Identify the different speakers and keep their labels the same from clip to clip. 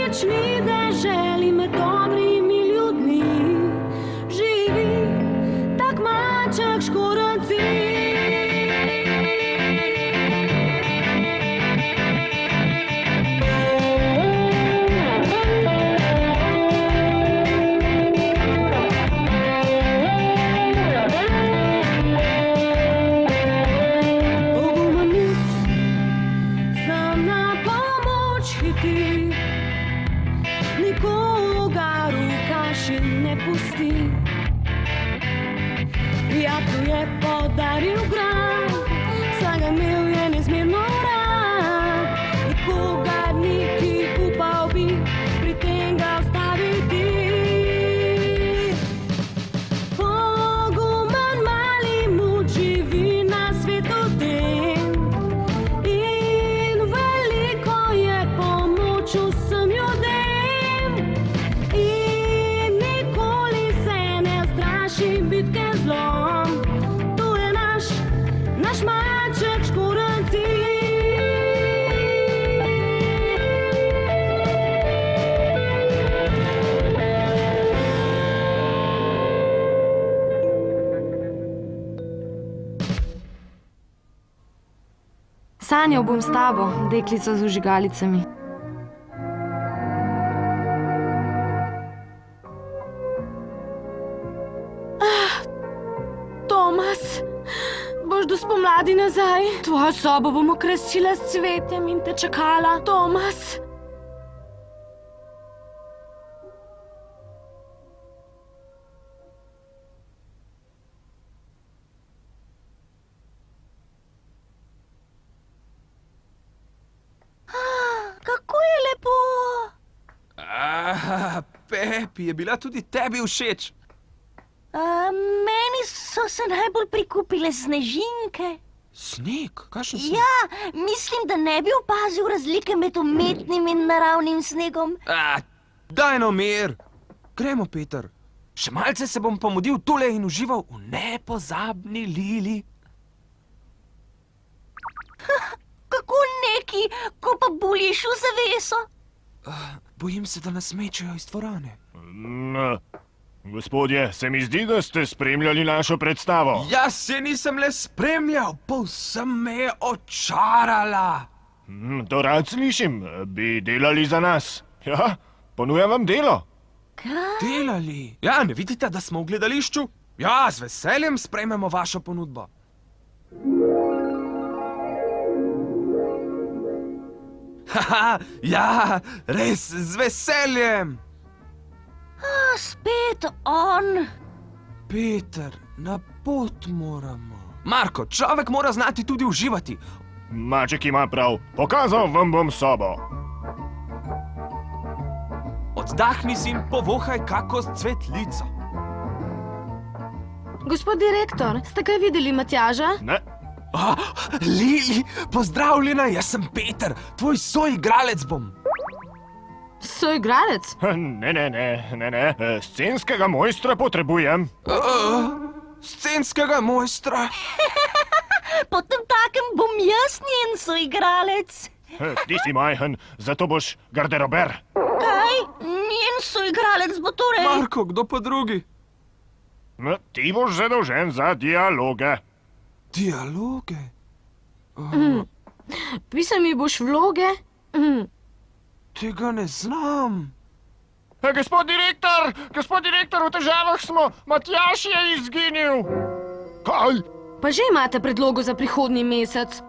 Speaker 1: večni deželi med dobrimi ljudmi živi tak maček škorenci. Prijatelj je podaril grad, saj ga imel je nezmerno rad. Nikogar niti upal bi pri tem ga ustaviti. Pogumen mali muč živi na svetu tem in veliko je pomoč vsem ljudem. In nikoli se ne straši bitke zlom. To je naš maček škorenci.
Speaker 2: Sanjal bom s tabo, deklica z vžigalicami. Tomas, boš do spomladi nazaj? Tvojo sobo bom okrasila s cvetjem in te čakala, Tomas.
Speaker 3: Kako je lepo!
Speaker 4: Pepi, je bila tudi tebi všeč?
Speaker 3: Meni so se najbolj prikupile snežinke.
Speaker 4: Sneg? Kakšen sneg?
Speaker 3: Ja, mislim, da ne bi opazil razlike med umetnim in naravnim snegom.
Speaker 4: Daj no mir! Gremo, Peter. Še malce se bom pomodil tule in užival v nepozabni Lili.
Speaker 3: Kako neki, ko pa buljiš v zaveso?
Speaker 4: Bojim se, da nas mečejo iz dvorane.
Speaker 5: Gospodje, se mi zdi, da ste spremljali našo predstavo.
Speaker 4: Jaz se nisem le spremljal, povsem me je očarala.
Speaker 5: To rad slišim. Bi delali za nas. Ja, ponujam vam delo.
Speaker 3: Kaj?
Speaker 4: Delali? Ja, ne vidite, da smo v gledališču? Ja, z veseljem sprejmemo vašo ponudbo. Haha, ja, res, z veseljem.
Speaker 3: Spet on.
Speaker 4: Peter, na pot moramo. Marko, človek mora znati tudi uživati.
Speaker 5: Maček ima prav. Pokazal vam bom sobo.
Speaker 4: Oddahni si in povohaj kako cvetlico.
Speaker 2: Gospod direktor, ste kaj videli Matjaža?
Speaker 5: Ne.
Speaker 4: Lili, pozdravljena, jaz sem Peter, tvoj soigralec bom.
Speaker 2: Soigralec?
Speaker 5: Ne. Scenskega mojstra potrebujem.
Speaker 4: Scenskega mojstra?
Speaker 3: Potemtakem bom jaz njen soigralec.
Speaker 5: Ti si majhen, zato boš garderober.
Speaker 3: Kaj? Njen soigralec bo torej...
Speaker 4: Marko, kdo pa drugi?
Speaker 5: Ti boš zadolžen za dialoge.
Speaker 4: Dialoge?
Speaker 2: Pisal mi boš vloge?
Speaker 4: Tega ne znam.
Speaker 5: Gospod direktor, v težavah smo. Matjaž je izginil. Kaj?
Speaker 2: Pa že imate predlogo za prihodnji mesec?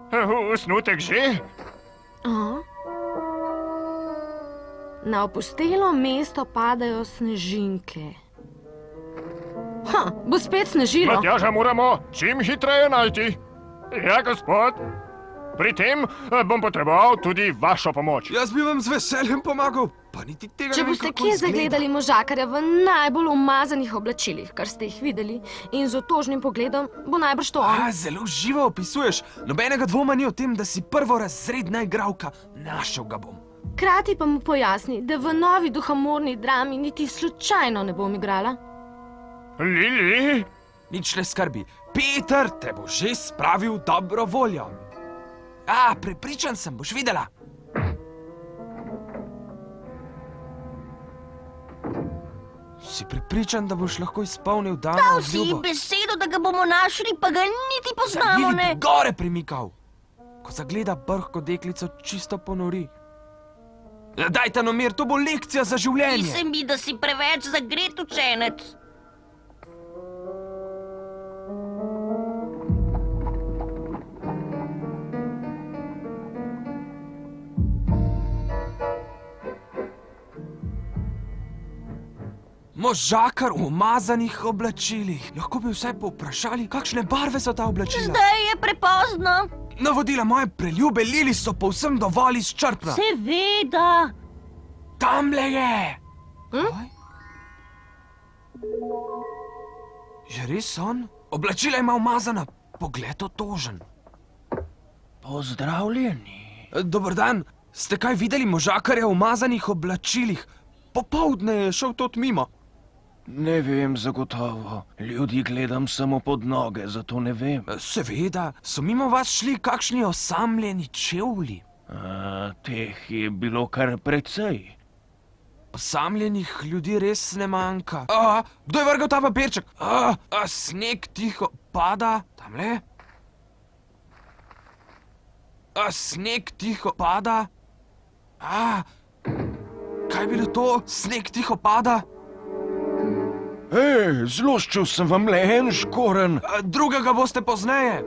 Speaker 5: Osnutek že?
Speaker 2: Na opustelo mesto padajo snežinke. Bo spet snežilo.
Speaker 5: Matjaža moramo čim hitreje najti. Ja, gospod. Pri tem bom potreboval tudi vašo pomoč.
Speaker 4: Jaz bi vam z veseljem pomagal, pa niti tega
Speaker 2: Če
Speaker 4: ne vem,
Speaker 2: boste
Speaker 4: kako
Speaker 2: kje
Speaker 4: izgleda.
Speaker 2: zagledali možakarja v najbolj umazanih oblačilih, kar ste jih videli, in z otožnim pogledom, bo najbrž to on.
Speaker 4: Zelo živo opisuješ. Nobenega dvoma ni o tem, da si prvorazredna igralka. Našel ga bom.
Speaker 2: Hkrati pa mu pojasni, da v novi duhamorni drami niti slučajno ne bom igrala.
Speaker 5: Lili?
Speaker 4: Nič ne skrbi. Peter te bo že spravil v dobro voljo. Prepričan sem, boš videla. Si prepričan, da boš lahko izpolnil dan
Speaker 3: Dal si ji besedo, da ga bomo našli, pa ga niti poznamo, ne?
Speaker 4: Gore premikal. Ko zagleda brhko deklico, čisto ponori. Dajte no mir, to bo lekcija za življenje.
Speaker 3: Zdi se mi, da si preveč zagret učenec.
Speaker 4: Možakar v umazanih oblačilih. Lahko bi vsaj povprašali, kakšne barve so ta oblačila.
Speaker 3: Zdaj je prepozno.
Speaker 4: Navodila moje preljube Lili so povsem dovolj izčrpna.
Speaker 3: Seveda.
Speaker 4: Tamle je! Kaj? Je res on? Oblačila ima umazana, pogled otožen.
Speaker 6: Pozdravljeni.
Speaker 4: Dober dan, ste kaj videli možakarja v umazanih oblačilih? Popoldne je šel tot mimo.
Speaker 6: Ne vem zagotovo. Ljudi gledam samo pod noge, zato ne vem.
Speaker 4: Seveda, so mimo vas šli kakšni osamljeni čevlji.
Speaker 6: Teh je bilo kar precej.
Speaker 4: Osamljenih ljudi res ne manjka. Kdo je vrgel ta papirček? Sneg tiho pada. Tamle. Sneg tiho pada. Kaj je bilo to? Sneg tiho pada?
Speaker 6: Zloščil sem vam le en škoren.
Speaker 4: Drugega boste pozneje.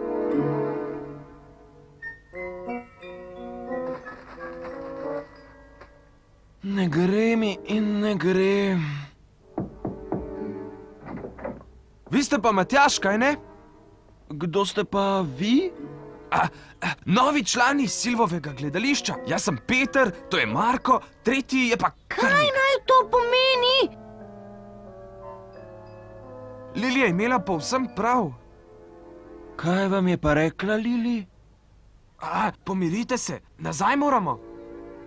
Speaker 6: Ne gre mi in ne gre.
Speaker 4: Vi ste pa Matjaž, kaj ne?
Speaker 6: Kdo ste pa vi?
Speaker 4: Novi člani Silvovega gledališča. Jaz sem Peter, to je Marko, tretji je pa
Speaker 3: Kaj naj to pomeni?
Speaker 4: Lili je imela povsem prav.
Speaker 6: Kaj vam je pa rekla Lili?
Speaker 4: Pomirite se, nazaj moramo.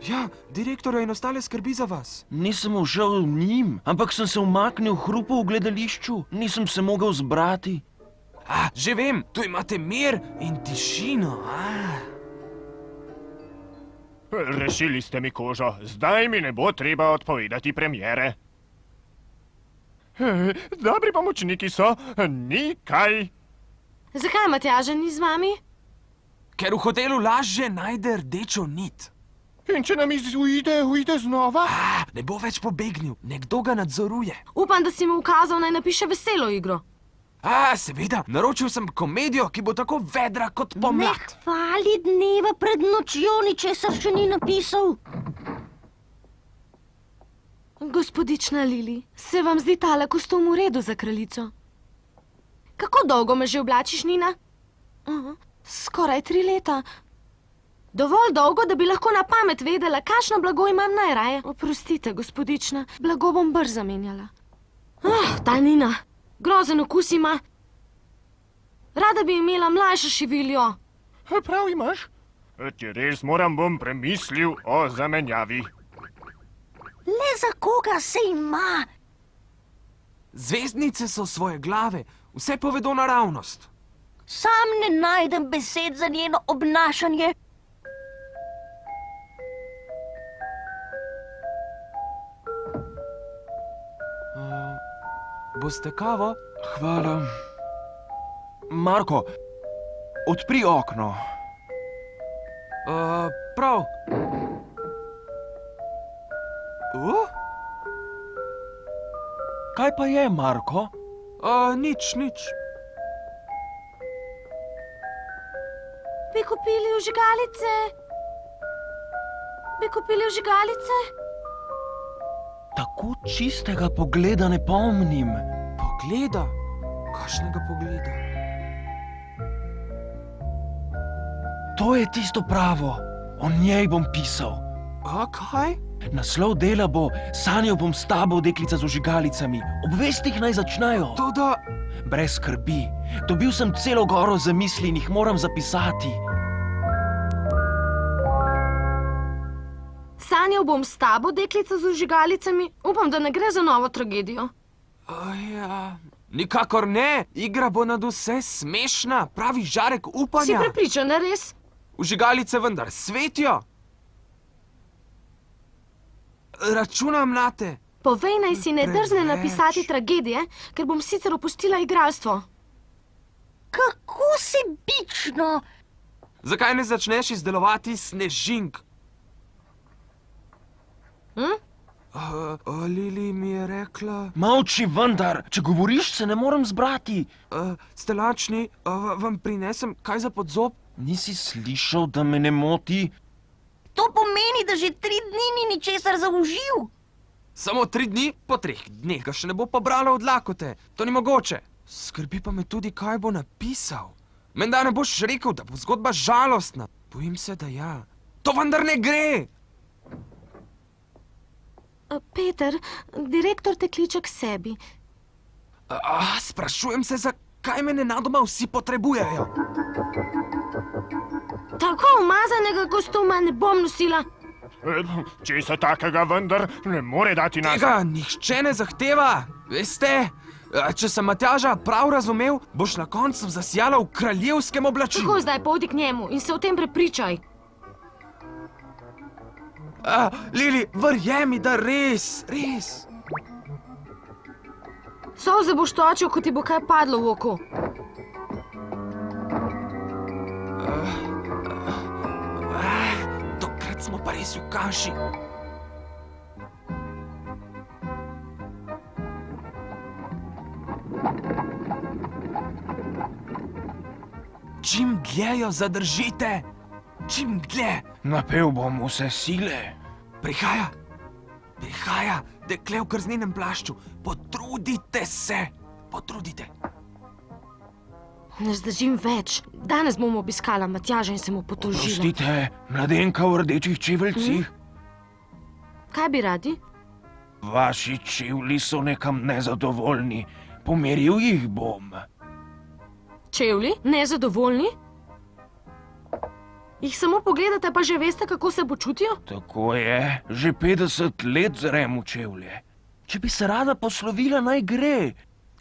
Speaker 4: Ja, direktorja in ostale skrbi za vas.
Speaker 6: Nisem všel njim, ampak sem se umaknil hrupu v gledališču. Nisem se mogel zbrati.
Speaker 4: Že vem, tu imate mir in tišino.
Speaker 5: Rešili ste mi kožo, zdaj mi ne bo treba odpovedati premiere. Dobri pomočniki so, ni kaj.
Speaker 2: Zakaj Matjaža ni z vami?
Speaker 4: Ker v hotelu lažje najde rdečo nit.
Speaker 5: In če nam uide znova?
Speaker 4: Ne bo več pobegnil, nekdo ga nadzoruje.
Speaker 2: Upam, da si mu ukazal, naj napiše veselo igro.
Speaker 4: Seveda, naročil sem komedijo, ki bo tako vedra kot
Speaker 3: Ne
Speaker 4: pomlad.
Speaker 3: hvali dneva pred nočjo, ničesar še ni napisal.
Speaker 2: Gospodična Lili, se vam zdi tale kostum v redu za kraljico? Kako dolgo me že oblačiš, Nina? Skoraj 3 leta. Dovolj dolgo, da bi lahko na pamet vedela, kakšno blago imam najraje. Oprostite, gospodična, blago bom brž zamenjala. Ta Nina, grozen okus ima. Rada bi imela mlajšo šiviljo.
Speaker 5: Prav imaš. Če res moram, bom premislil o zamenjavi.
Speaker 3: Le za koga se ima?
Speaker 4: Zvezdnice so svoje glave, vse povedo naravnost.
Speaker 3: Sam ne najdem besed za njeno obnašanje.
Speaker 4: Boste kavo?
Speaker 6: Hvala. Marko, odpri okno.
Speaker 4: Prav.
Speaker 6: Kaj pa je, Marko?
Speaker 4: Nič.
Speaker 2: Bi kupili vžigalice? Bi kupili vžigalice?
Speaker 6: Tako čistega pogleda ne pomnim.
Speaker 4: Pogleda? Kakšnega pogleda?
Speaker 6: To je tisto pravo. O njej bom pisal.
Speaker 4: Kaj?
Speaker 6: Naslov dela bo Sanjal bom s tabo, deklica z vžigalicami. Obvesti jih naj začnejo.
Speaker 4: Toda...
Speaker 6: Brez skrbi. Dobil sem celo goro zamisli in jih moram zapisati.
Speaker 2: Sanjal bom s tabo, deklica z vžigalicami. Upam, da ne gre za novo tragedijo.
Speaker 4: Nikakor ne. Igra bo nad vse smešna. Pravi žarek upanja.
Speaker 2: Si prepričan, da res?
Speaker 4: Vžigalice vendar svetijo. Računam nate.
Speaker 2: Povej, naj si ne drzne
Speaker 4: Preveč.
Speaker 2: napisati tragedije, ker bom sicer opustila igralstvo.
Speaker 3: Kako sebično!
Speaker 4: Zakaj ne začneš izdelovati snežink? Lili mi je rekla...
Speaker 6: Molči vendar, če govoriš, se ne morem zbrati.
Speaker 4: Ste lačni, vam prinesem kaj za podzob?
Speaker 6: Nisi slišal, da me ne moti?
Speaker 3: To pomeni, da že 3 dni ni ničesar zaužil.
Speaker 4: Samo 3 dni, po 3 dneh ga še ne bo pobralo od lakote. To ni mogoče. Skrbi pa me tudi, kaj bo napisal. Menda ne boš rekel, da bo zgodba žalostna. Bojim se, da ja. To vendar ne gre!
Speaker 2: Peter, direktor te kliče k sebi.
Speaker 4: Sprašujem se, zakaj me nenadoma vsi potrebujejo.
Speaker 2: Tako umazanega kostuma ne bom nosila.
Speaker 5: Česa takega vendar ne more dati nas.
Speaker 4: Tega nihče ne zahteva. Veste, če sem Matjaža prav razumel, boš na koncu zasijala v kraljevskem oblačilu.
Speaker 2: Tako zdaj pojdi k njemu in se o tem prepričaj.
Speaker 4: Lili, verjemi, da res.
Speaker 2: Solze boš točil, ko ti bo kaj padlo v oko.
Speaker 4: Tokrat smo pa res v kaši. Čim dlje jo zadržite, čim dlje.
Speaker 6: Napel bom vse sile.
Speaker 4: Prihaja, dekle v krznenem plašču. Potrudite se, potrudite.
Speaker 2: Ne zdržim več. Danes bom obiskala Matjaža in se mu potožila.
Speaker 6: Prostite, mladenka v rdečih čeveljcih.
Speaker 2: Kaj bi radi?
Speaker 6: Vaši čevlji so nekam nezadovoljni. Pomeril jih bom.
Speaker 2: Čevlji? Nezadovoljni? Jih samo pogledate, pa že veste, kako se počutijo?
Speaker 6: Tako je, že 50 let zrem v čevlje. Če bi se rada poslovila, naj gre.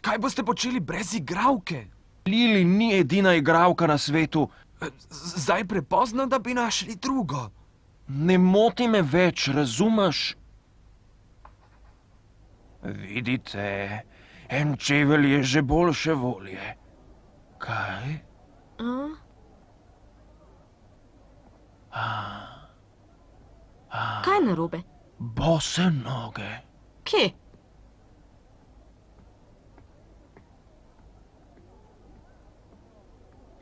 Speaker 4: Kaj boste počeli brez igralke?
Speaker 6: Lili ni edina igralka na svetu.
Speaker 4: Zdaj prepozno, da bi našli drugo.
Speaker 6: Ne moti me več, razumeš? Vidite, en čevelj je že boljše volje. Kaj?
Speaker 2: Kaj narobe?
Speaker 6: Bose noge.
Speaker 2: Kje?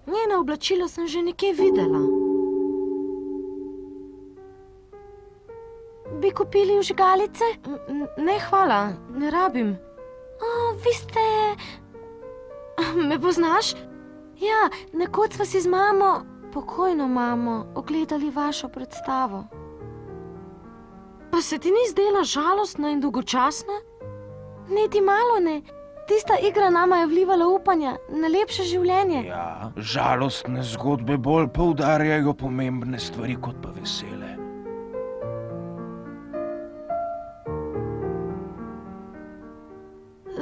Speaker 2: Njeno oblačilo sem že nekje videla. Bi kupili vžigalice? Ne, hvala, ne rabim. Vi ste... Me poznaš? Ja, nekoč sva si z mamo, pokojno mamo, ogledali vašo predstavo. Pa se ti ni zdela žalostna in dolgočasna? Niti malo ne. Tista igra nama je vlivala upanja na lepše življenje.
Speaker 6: Ja, žalostne zgodbe bolj poudarjajo pomembne stvari kot pa vesele.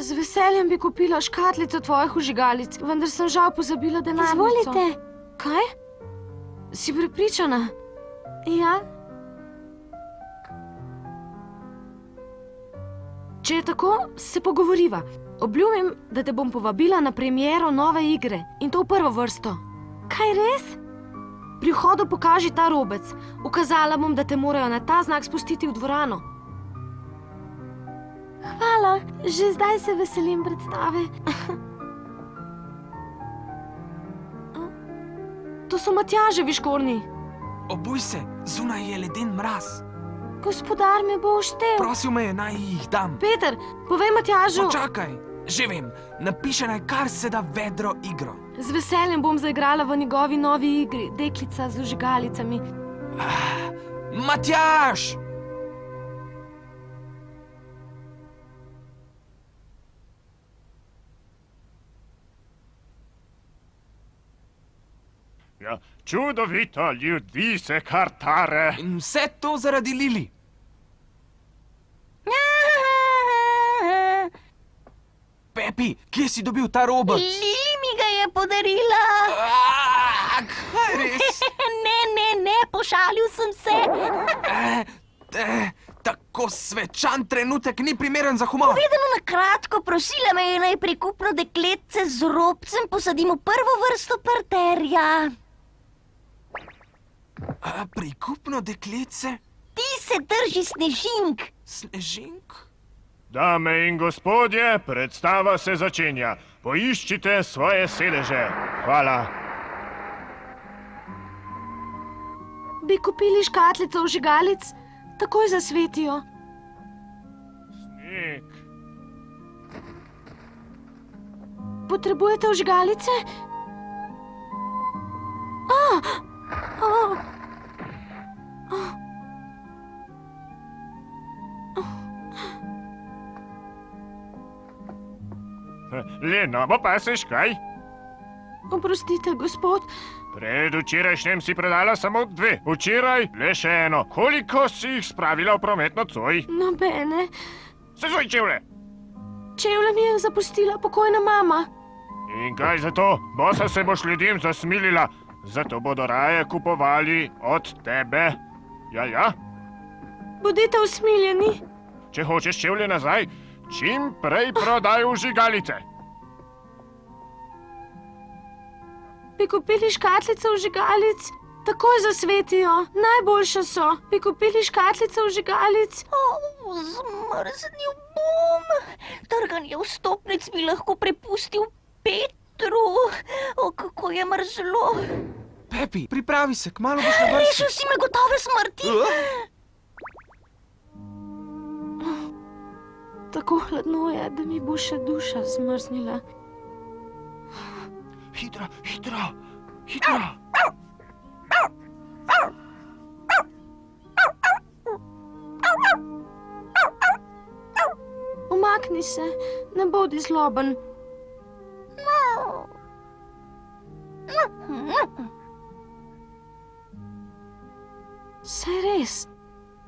Speaker 2: Z veseljem bi kupila škatlico tvojih vžigalic, vendar sem žal pozabila denarnico. Izvolite. Kaj? Si prepričana? Ja. Če je tako, se pogovoriva. Obljubim, da te bom povabila na premiero nove igre in to v prvo vrsto. Kaj res? Pri vhodu pokaži ta robec. Ukazala bom, da te morajo na ta znak spustiti v dvorano. Hvala, že zdaj se veselim predstave. To so Matjaževi škornji.
Speaker 4: Obuj se, zunaj je leden mraz.
Speaker 2: Gospodar me bo oštel.
Speaker 4: Prosil me je, naj jih dam.
Speaker 2: Peter, povej Matjažu.
Speaker 4: Počakaj, že vem, napiše naj kar se da vedro igro.
Speaker 2: Z veseljem bom zaigrala v njegovi novi igri, Deklica z vžigalicami.
Speaker 4: Matjaž!
Speaker 5: Ja, čudovito, ljudi se kar tare.
Speaker 4: In vse to zaradi Lili. Pepi, kje si dobil ta robec?
Speaker 3: Lili mi ga je podarila.
Speaker 4: Kaj res?
Speaker 3: Ne, pošalil sem se.
Speaker 4: Tako svečan trenutek ni primeren za humor.
Speaker 3: Povedano na kratko, prosila me je, naj prikupno dekletce z robcem posadim v prvo vrsto parterja.
Speaker 4: Prikupno dekletce?
Speaker 3: Ti se drži snežink.
Speaker 4: Snežink?
Speaker 5: Dame in gospodje, predstava se začenja. Poiščite svoje sedeže. Hvala.
Speaker 2: Bi kupili škatlico vžigalic, takoj zasvetijo.
Speaker 5: Sneg.
Speaker 2: Potrebujete vžigalice?
Speaker 5: Lena, bo paseš kaj?
Speaker 2: Oprostite, gospod,
Speaker 5: Pred včerajšnjem si predala samo 2. Včeraj le še eno. Koliko si jih spravila v prometno coj?
Speaker 2: nobene.
Speaker 5: Sezuj čevlje.
Speaker 2: Čevlje mi je zapustila pokojna mama.
Speaker 5: In kaj zato? Bosa se boš ljudem zasmilila. Zato bodo raje kupovali od tebe. Ja?
Speaker 2: Bodite usmiljeni.
Speaker 5: Če hočeš čevlje nazaj, čim prej prodaj vžigalice.
Speaker 2: Bi kupili škatlice vžigalic, takoj zasvetijo. Najboljše so. Bi kupili škatlice vžigalic.
Speaker 3: Zmrznil bom. Trganje vstopnic bi lahko prepustil Petru. Kako je mrzlo.
Speaker 4: Pepi, pripravi se, kmalu boš na vrsti.
Speaker 3: Rešil si me gotove smrti.
Speaker 2: Tako hladno je, da mi bo še duša zmrznila.
Speaker 6: Hitro!
Speaker 2: Umakni se, ne bodi zloben. Saj res,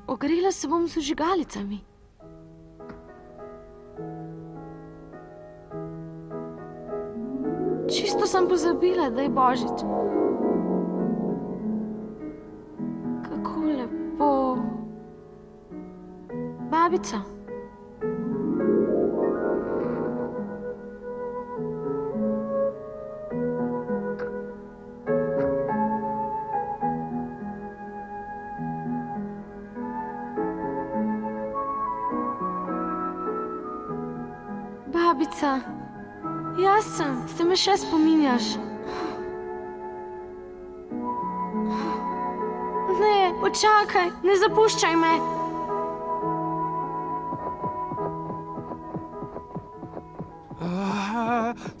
Speaker 2: ogrela se bom z vžigalicami. Čisto sem pozabila, da je Božič. Kako lepo. Babica. Babica. Jaz sem, se me še spominjaš? Ne, počakaj, ne zapuščaj me.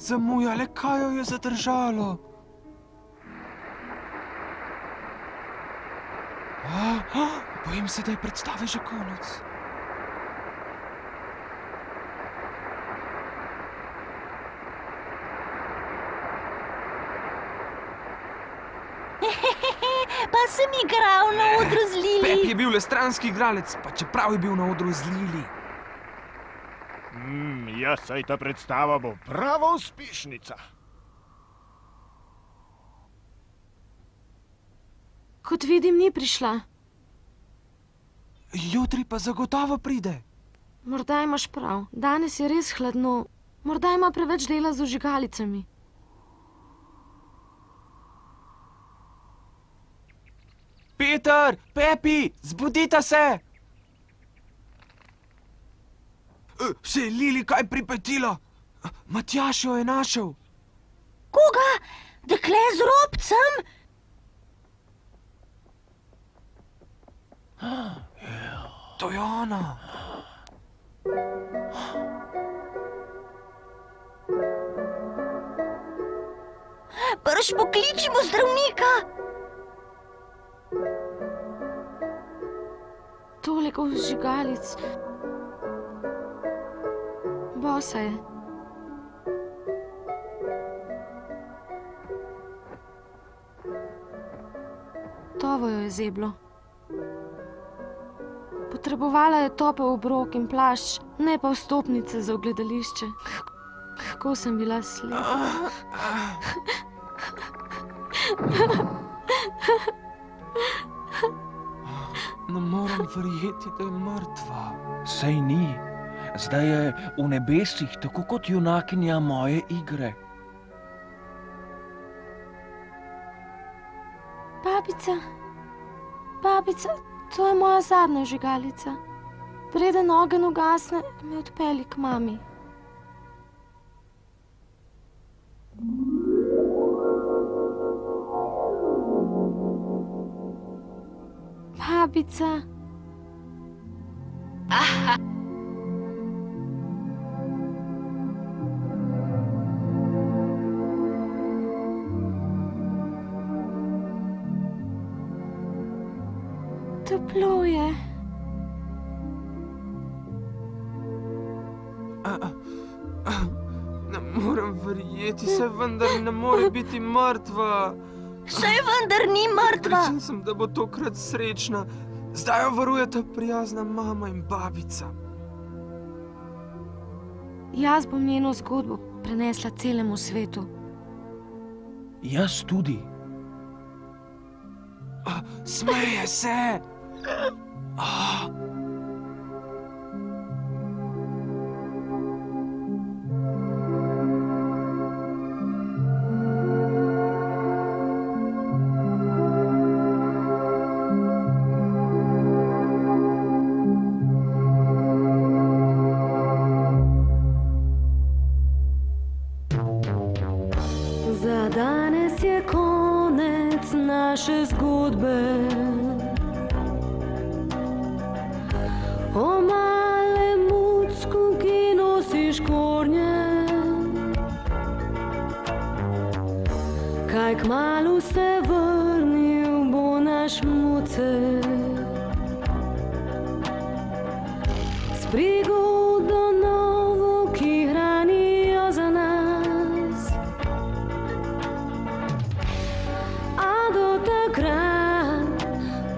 Speaker 4: Zamujale, kaj jo je zadržalo? Bojim se, da je predstave že konec.
Speaker 3: Pa sem igral na odru z Lili.
Speaker 4: Pep je bil le stranski igralec, pa čeprav je bil na odru z Lili.
Speaker 5: Ja, saj ta predstava bo prava uspešnica.
Speaker 2: Kot vidim, ni prišla.
Speaker 4: Jutri pa zagotovo pride.
Speaker 2: Morda imaš prav, danes je res hladno. Morda ima preveč dela z vžigalicami.
Speaker 4: Peter, Pepi, zbudita se! Se je Lili kaj pripetila? Matjaž jo je našel.
Speaker 3: Koga? Dekle z robcem?
Speaker 4: To je ona.
Speaker 3: Prš pokličimo zdravnika.
Speaker 2: Toliko vžigalic. Bosa je. Tovo jo je zeblo. Potrebovala je topel obrok in plašč, ne pa vstopnice za ogledališče. Kako sem bila slepa.
Speaker 4: Ne morem verjeti, da je mrtva.
Speaker 6: Sej ni. Zdaj je v nebesih, tako kot junakinja moje igre.
Speaker 2: Babica, babica, to je moja zadnja žigalica. Preden ogenj ugasne, me odpelji k mami. Babica. Toplo je.
Speaker 4: Ne morem verjeti, se vendar ne more biti mrtva.
Speaker 3: Saj vendar ni mrtva.
Speaker 4: Prepričan sem, da bo tokrat srečna. Zdaj jo varujeta prijazna mama in babica.
Speaker 2: Jaz bom njeno zgodbo prenesla celemu svetu.
Speaker 6: Jaz tudi.
Speaker 4: Smeje se!
Speaker 1: Za danes je konec naše zgodbe. O malem mucku, ki nosi škornje, kaj kmalu se vrnil bo naš mucek. S prigodo novo, ki hranijo za nas. A do takrat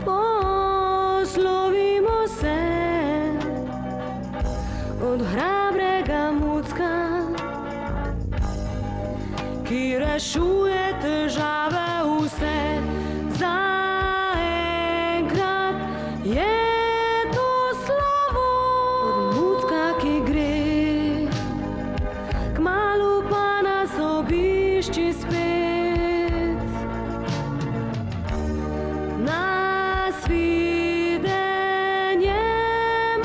Speaker 1: poslovimo se od hrabrega mucka, ki rešuje težave vse. Zaenkrat je to slovo od mucka, ki gre, kmalu pa nas obišči spet. Nasvidenje,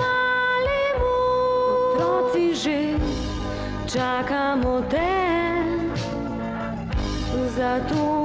Speaker 1: mali muc, otroci že čakamo te, zato